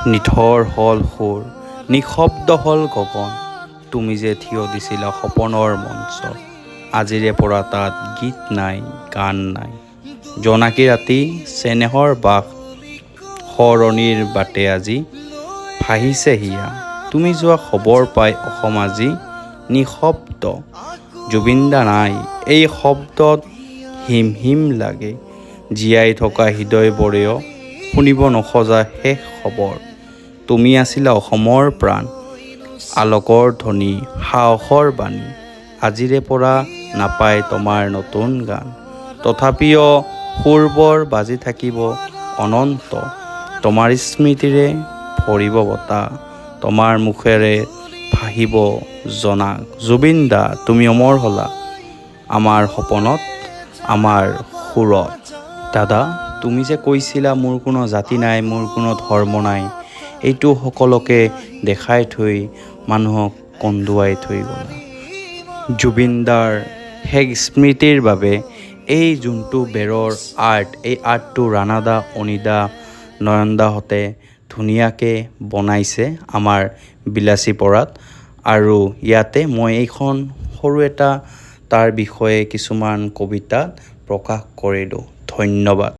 নিথৰ হ'ল সুৰ, নিশব্দ হ'ল গগন। তুমি যে থিয় দিছিলা সপনৰ মঞ্চত, আজিৰে পৰা তাত গীত নাই, গান নাই। জোনাকী ৰাতি, চেনেহৰ বাস, সৰণিৰ বাটে আজি ভাহিছে হিয়া। তুমি যোৱা খবৰ পাই অসম আজি নিশব্দ। জুবিনদা নাই, এই শব্দত হিম হিম লাগে। জীয়াই থকা হৃদয়বোৰেও শুনিব নখজা শেষ খবৰ। তুমি আছিলা অসমৰ প্ৰাণ, আলোকৰ ধ্বনি, সাহসৰ বাণী। আজিৰে পৰা নাপায় তোমাৰ নতুন গান, তথাপিও সুৰবোৰ বাজি থাকিব অনন্ত। তোমাৰ স্মৃতিৰে ভৰিব বতাহ, তোমাৰ মুখেৰে ভাহিব জনাক। জুবিনদা তুমি অমৰ হ'লা আমাৰ সপোনত, আমাৰ সুৰত। দাদা, তুমি যে কৈছিলা মোৰ কোনো জাতি নাই, মোৰ কোনো ধৰ্ম নাই, এইটো সকলোকে দেখাই থৈ মানুহক কন্দুৱাই থৈ গ'লা। জুবিনদাৰ শেষ স্মৃতিৰ বাবে এই যোনটো বেৰৰ আৰ্ট, এই আৰ্টটো ৰাণাদা, অনিদা, নয়নদাহঁতে ধুনীয়াকৈ বনাইছে আমাৰ বিলাসীপাৰাত। আৰু ইয়াতে মই এইখন সৰু এটা তাৰ বিষয়ে কিছুমান কবিতা প্ৰকাশ কৰিলোঁ। ধন্যবাদ।